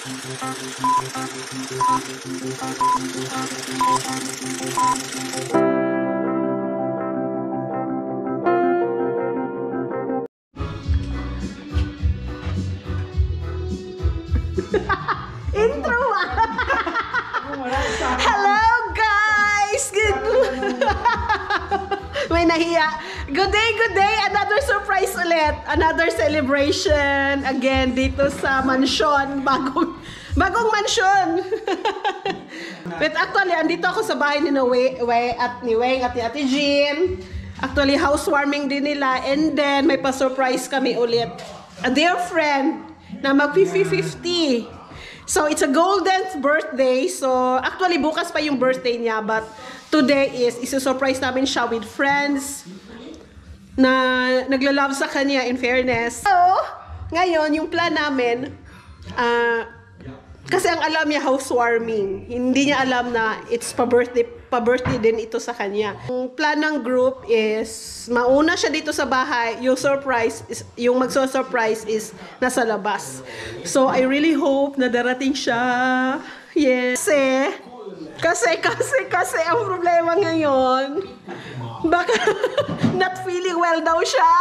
Intro Hello guys! May nahiya. Good day! Another surprise ulit. Another celebration. Again, dito sa mansion. Bagong mansion. But actually, andito ako sa bahay ni Weng at ni Ate Jean. Actually, housewarming din nila. And then, may pa-surprise kami ulit. A dear friend na mag-50-50. So, it's a golden birthday. So, actually, bukas pa yung birthday niya. But, today is, isa-surprise namin siya with friends na naglalove sa kanya, in fairness. So, ngayon, yung plan namin, kasi ang alam niya, housewarming. Hindi niya alam na it's pa-birthday din ito sa kanya. Ang plan ng group is, mauna siya dito sa bahay, yung yung magso-surprise is nasa labas. So, I really hope na darating siya. Yes. Kasi ang problema ngayon, baka not feeling well daw siya.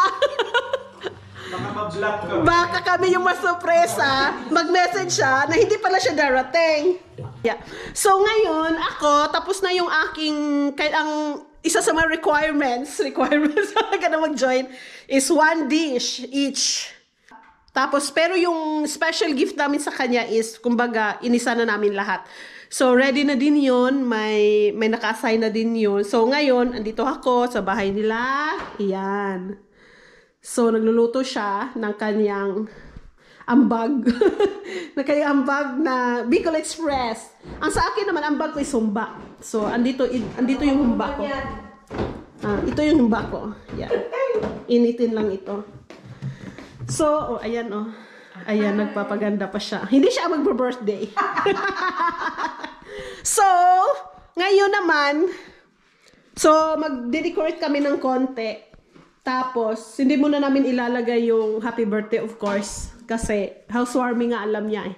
Baka kami yung masurpresa, mag-message siya na hindi pala siya darating. Yeah. So ngayon, ako, tapos na yung aking, ang isa sa mga requirements ka na mag-join is 1 dish each. Tapos, pero yung special gift namin sa kanya is, kumbaga, inisa na namin lahat. So, ready na din yun. May naka-assign na din yun. So, ngayon, andito ako sa bahay nila. Ayan. So, nagluluto siya ng kanyang ambag. ng kanyang ambag na Bicol Express. Ang sa akin naman, ambag ko is humba. So, andito yung humba ko. Ito yung humba ko. Yan. Initin lang ito. So, ayan Ayan, nagpapaganda pa siya. Hindi siya magbe-birthday. So, ngayon naman, mag-decorate kami ng konti. Tapos, hindi muna namin ilalagay yung happy birthday, of course. Kasi, housewarming nga alam niya eh.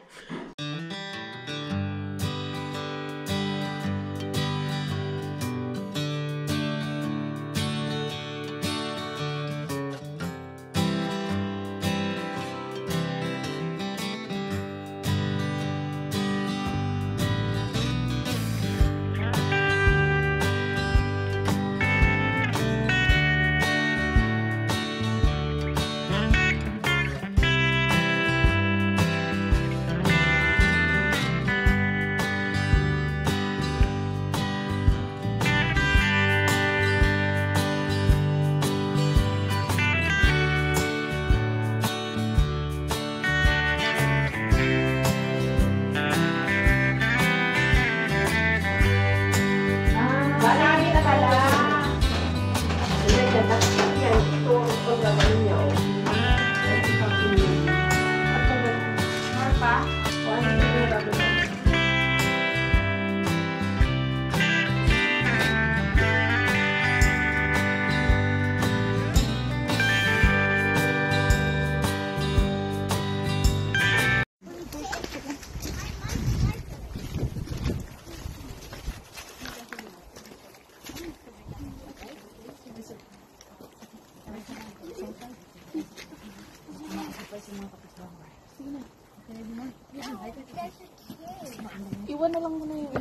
Iwan na lang muna yung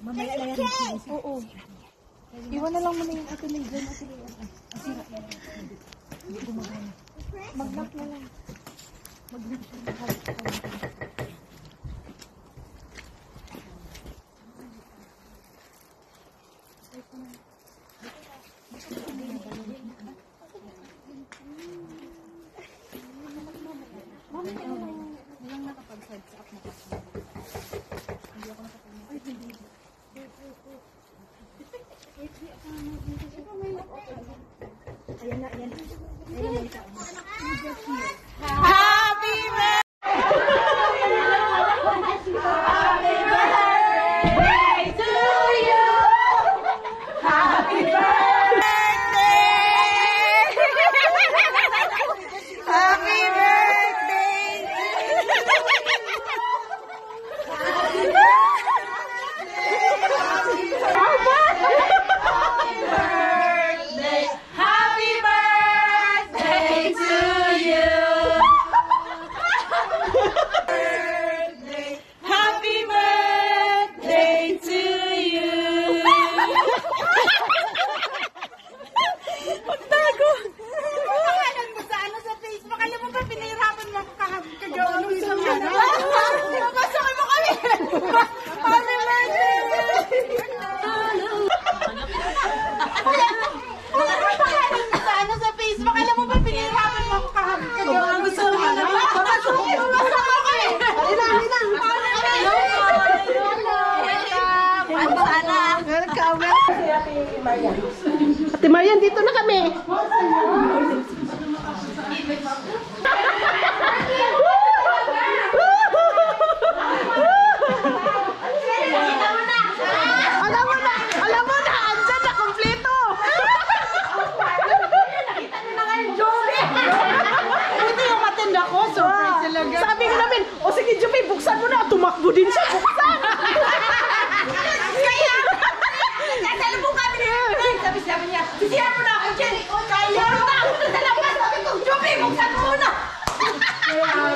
mamaya na yan. Oo. Iwan na lang muna yung atuloy dyan. Hindi gumagana. Mag-lock na lang. Mag-lock siya. Happy birthday! Ate Marian, dito na kami. Alam mo na, andyan na, kompleto. Ito yung matanda ko, surprise talaga. Sabi ko namin, o sige, Jupay, buksan mo na. Tumakbo din siya, buksan. Kaya, nasalubong kami ni Jupay. Sabi niya, sisiyan mo na ako dyan. Kaya mo na ako sa labas. Sabi ko, Jupay, buksan mo na. Sabi ko naman,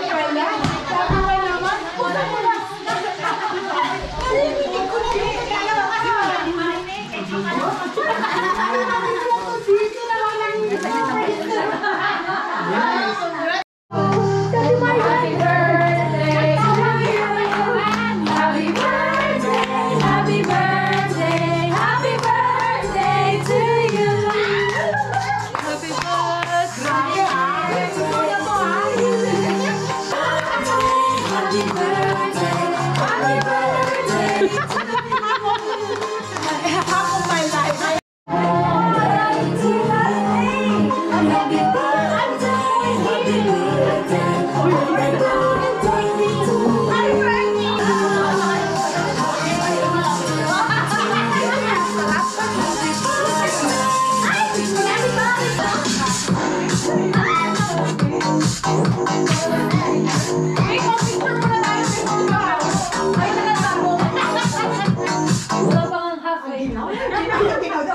buksan mo na.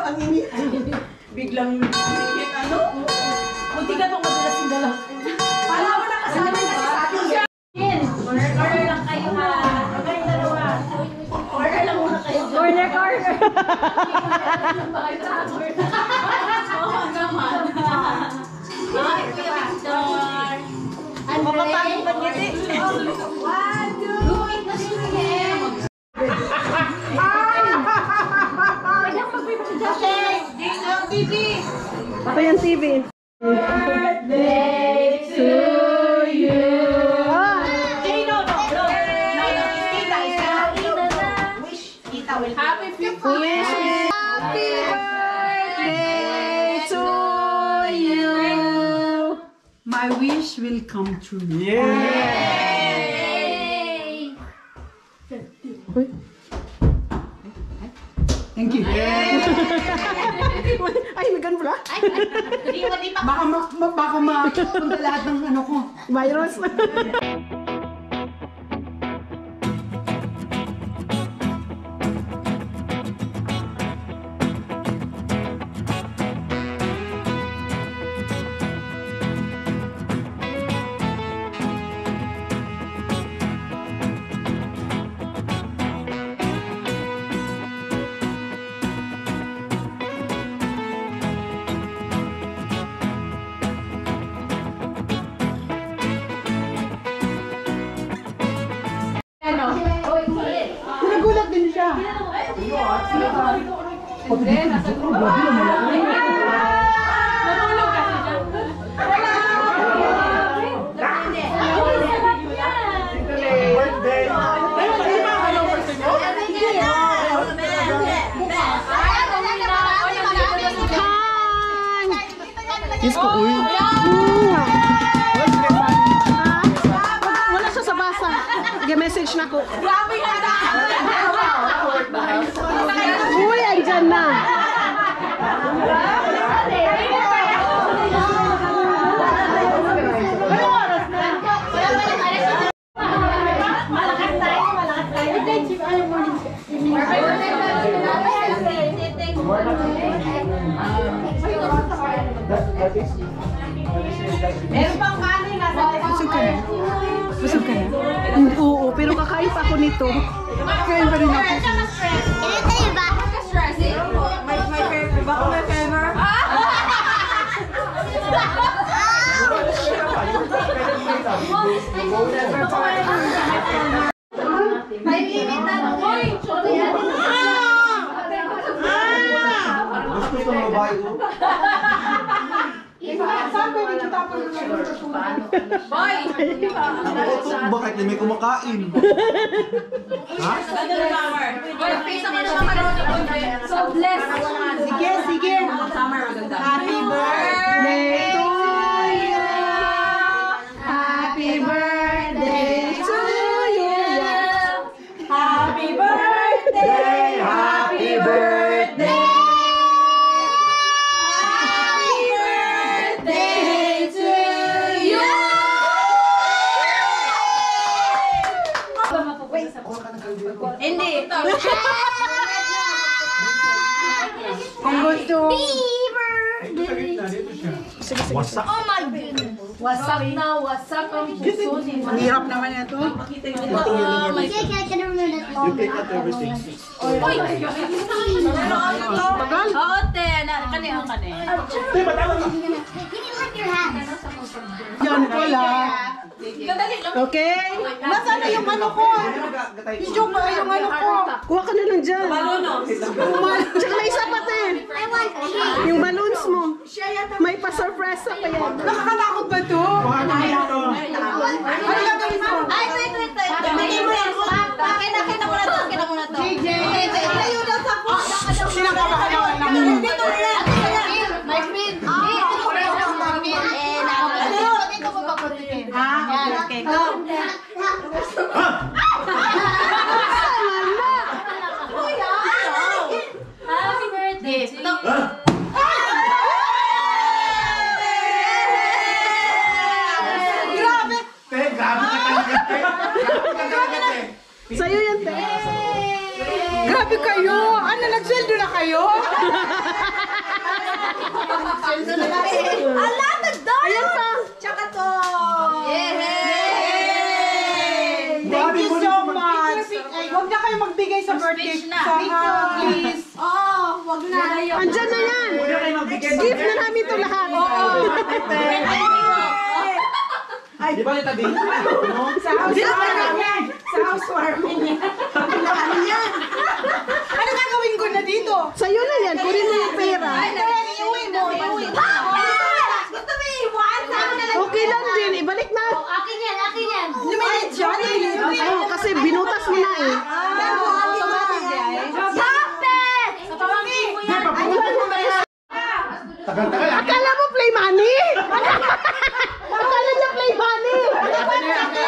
Hindi ko na biglang ano? Munti ka itong madalas yung dalaw. Para mo na kasama na si Sati. Order lang kayo ha. Order dalawa. Order lang muna kayo. Order. Oo naman. Ay, Kuya Victor. Mapapagod ba niya din? 1, 2. Wait na sige. Ako yung TV. Birthday to you. Happy 50th. Happy birthday to you. My wish will come true. Yay! Thank you. Ay, may ganun pala. Baka mapunta lahat ng ano ko. Virus. Nagulat din siya. Birthday! Yes ko, uy. Wala siya sa basa. Nag-message na ko. Uy, andyan na. Meron pang kanin nasa busog ka na. Busog ka na. Oo, pero kakain pa ako nito. Kain pa rin ako. My favorite. Baka may favor? May limit na lang. Gusto ko ng babae ko? Saan pwede kita pa yung Boy! Nakutok, bakit may kumakain? Ha? Boy, face ako na naman. So blessed. Sige, sige. Happy birthday to you. Happy birthday to you. Happy birthday. Happy birthday. Hindi. Kung gusto. Wasak. Oh my goodness. Wasak na, wasak ang puso ni Ang hirap naman ito. Oh my goodness. You pick up everything. Uy! Oo, te. Kanina. Yan pala. Kadali lang. Okay? Nasaan na yung ano ko? Yung joke ba yung ano ko? Kuha ka na lang dyan. Tsaka may isa pa te. Yung balloons mo. May pa-surpresa pa yan. Nakakatakot ba ito? Ano gagawin mo? Ay, wait. Kita mo na to. Layo na sa puso. Sino ka ba? Dito lang. My friend. Dito ko papuntin. Okay, go. Happy birthday. Grabe! Grabe ka talaga. Sa'yo yan te. Grabe kayo! Ano, nagsweldo na kayo? Ala, nagdala! Ayan pa. Tsaka to! Thank you so much! Huwag na kayo magbigay sa birthday. Please. Wag na. Andyan na yan. Gift na namin to lahat. Di ba nita din? Sa housewarming. Sa housewarming niya. Ano yan? Ano gagawin ko na dito? Sa'yo na yan. Kunin mo yung pera. Iuwi mo. Gusto mo iwan? Sama na lang. Okay lang din. Ibalik na. Akin yan. Lumilit siya. Oo, kasi binutas mo na eh. Kapit! Sa pamangkin mo yan. Tagal-tagal. Akala mo play money? Akala niya play money?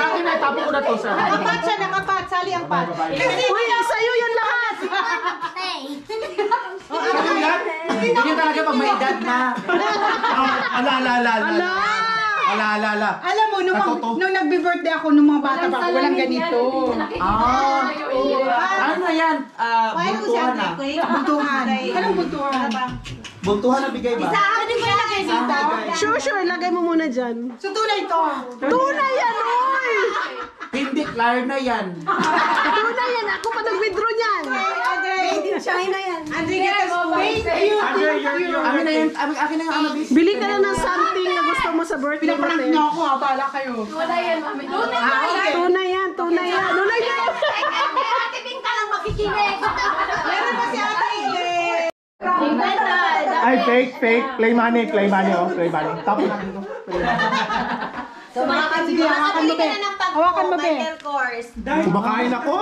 Akin na, tapo ko na to sa. Nakapat siya, nakapat. Sali ang pat. Uy, sa'yo yan lahat. Ganyan talaga pag may edad na. Ala. Alam mo, nung nagbe-birthday ako nung mga bata pa ako, walang ganito. Ano yan? Buntuhan na. Buntuhan. Anong buntuhan? Buntuhan na bigay ba? Ano ba lagay dito? Sure. Lagay mo muna dyan. So tunay to. Tunay yan, oy! Hindi, clear na yan. Tunay yan. Ako pa nag-withdraw niyan. Made in China yan. Andre, get us paid. Amin na yan. Akin na yung ano. Bili ka na ng something na gusto mo sa birthday mo. Pinaprank te. niyo ako, abala kayo. Wala yan, mami. Tunay ba? Okay. Tunay yan. Tunay yan. Ate Pink ka lang makikinig. Meron pa si Ate Ile. Ay, fake. Play money, oh. Play money. Tapo natin ito. So mga Sige, hawakan mo, be. Hawakan mo, be. Michael Kors. Kumakain ako.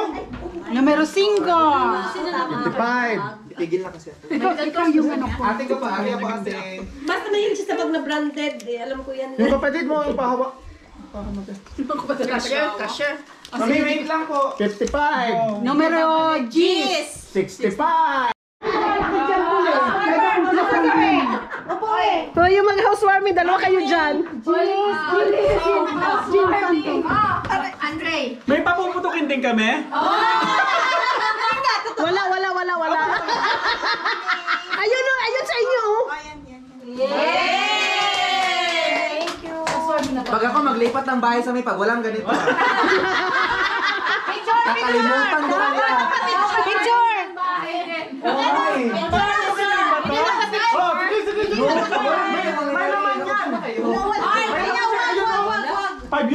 Numero 5. 55. Tigil na kasi. Ikaw yung ano ko. Ate ko pa, ate. Basta na yun siya sa pag na-branded. Alam ko yan. Yung kapatid mo, yung pahawak. Cashier. Mami, wait lang po. 55. Numero G. 65. So yung mag-housewarming, dalawa kayo dyan. Andre. May papuputukin din kami? Wala. Ayun o, ayun sa inyo oh. Pag ako maglipat ng bahay sa may pag walang ganito. Kakalimutan ko nila. Picture! Oy! €5.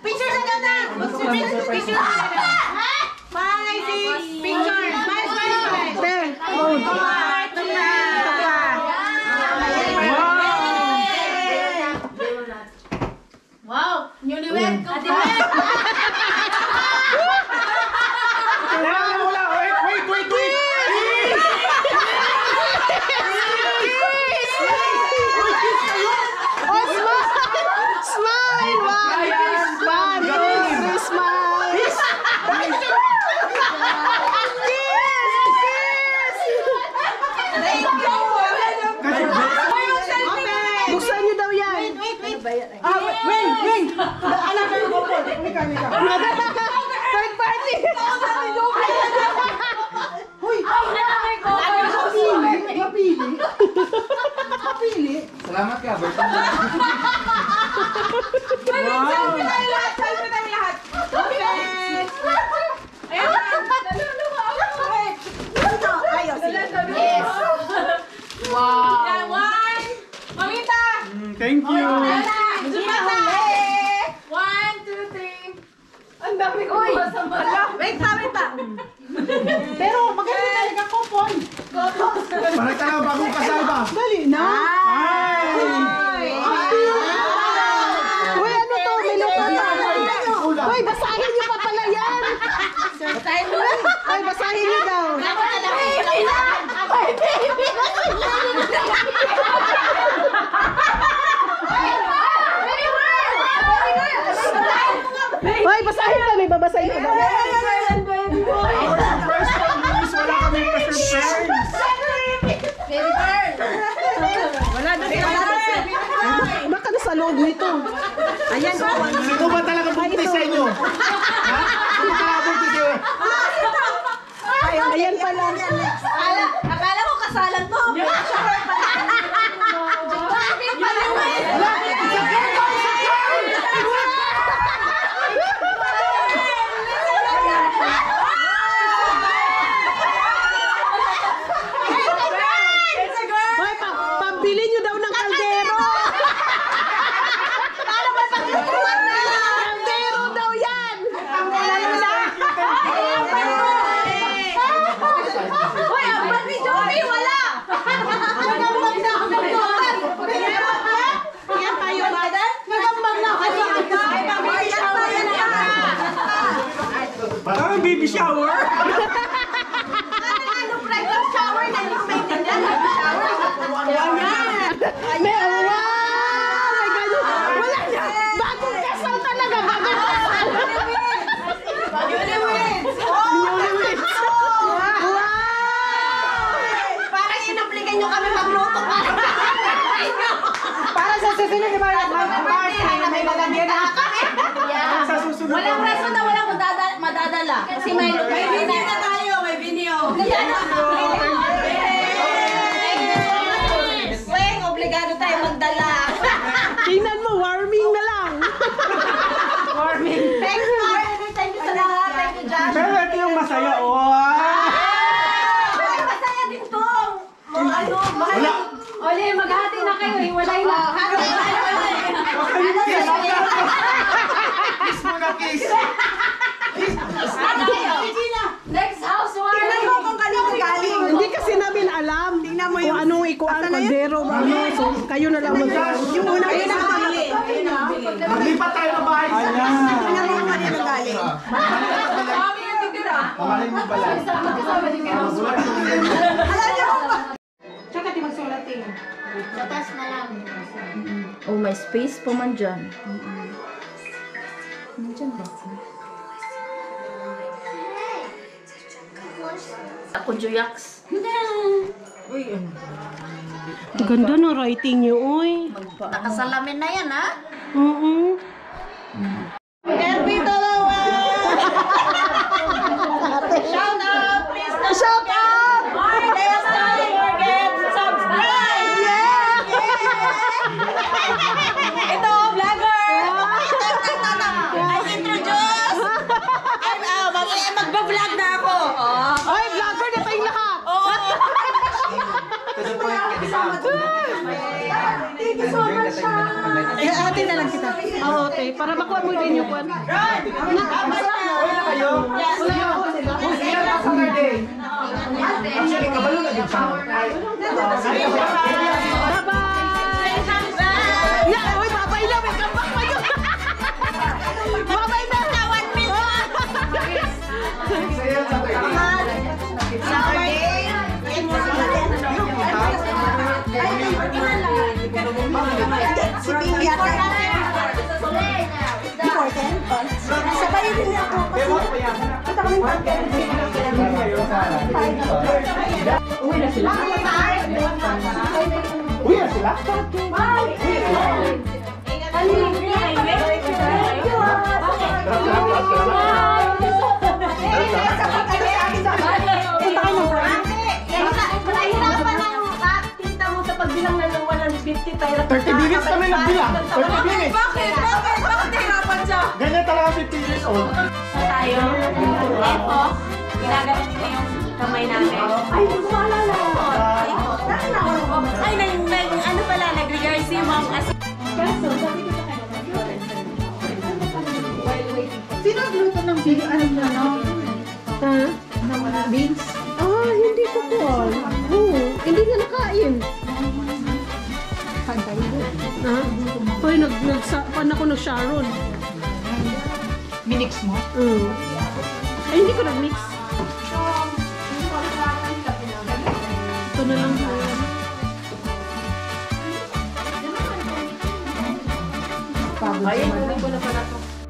Picture sa ganda. Picture. Bye, sis! Picture! Bye, bye! Te, oh. Ate Mel! Wala. Wait. Oh, smile! One, two, three, smile! Buksan niyo daw yan! Wait! Alam ko yung couple. Third party! Huy! Mapili? Salamat ka, Bert. Selfie tayo lahat! Okay! Ayaw sila. Yes! Wow! Yan, one! Mamita! Thank you. One, two, three. Ang dami ko sa mata. Wait pa. Pero maganda talaga couple. Parang ka lang bagong kasal ba? Dali na! Uy, ano to? May lupa na! Uy, basahin niyo pa pala yan! Uy, basahin niyo daw! Uy, basahin ka! May babasahin ka daw! First one, Luis, wala kami pa-surprise. Baka nasa loob nito. Ayan, Sino ba talaga buntis sa inyo? Ha? Sino talaga buntis sa inyo? ayan pala. Akala ko kasalan to. Uy, pambili niyo daw ng kaldero. Kaldero daw yan. Hoy, ang bag ni Joey, wala! Yan tayo ba? Nagambag na ako. Parang baby shower. Private shower na yung maintindihan. May wow! May ganun. Wala na. Bagong kasal talaga. Bagong kasal. Newlyweds. Wow! Parang inaplikan nyo kami magluto para Para sa susunod na may lalagyan na. Sa susunod. walang reso na walang madadala. Kasi may video na tayo, may video. Weng, obligado tayo magdala. Tingnan mo, warming na lang. Thank you sa lahat. Thank you, Josh. Pero ito yung masaya. Wow! Ay, masaya din to. Wala. Oli, maghati na kayo. Hiwalay na. Kiss muna, kiss. Next housewarming. Tingnan mo kung kanino galing. Hindi kasi namin alam kung anong ikuan, kaldero, ano. So, kayo na lang Yung unang pinakabili. Maglipat tayo ng bahay. Ayan. Tingnan mo kung kanino galing. Kami yung titira. Mamahalin mo pala. Magkasama din kayo. Alam niyo kung ba? Tsaka di magsulatin. Sa taas na lang. Oh, may space pa man dyan. Nandyan ba? Ako, Juyaks. Ganda ng writing niyo, uy. Nakasalamin na yan, ha? Happy dalawa! Shout out! Please don't Shout out! Please don't forget to subscribe! Ito, vlogger! I introduce! Magbablog na ako! Ay, vlogger na tayong lahat. Thank you so much, Ate na lang kita. Okay. Para makuha mo din yung kwan. Actually, kabalo na din siya. Bye-bye! Yeah, uy, babay na. May comeback pa yun. Sabay din niya ako. Kita kami partner. Uwi na sila. Uy, yan sila? Tinta mo sa pagbilang ng 150 tayo. 30 minutes kami nagbilang. 30 minutes. Bakit? Bakit nahirapan siya? Ganyan talaga 50 years old. Tayo. Epo. Ginagamit ko yung kamay namin. Ay, hindi ko maalala. Ay, ano pala, nag-regards si mom as Sino nagluto ng big ano na no? Ha? Ng beans? Ah, hindi ko po. Oo, hindi nga nakain. Pantay ko. Ha? Hoy, pan ako ng Sharon. Minix mo? Ay, hindi ko nag-mix. Ito na lang po. Pagod Ay, naman. hindi ko na pala to.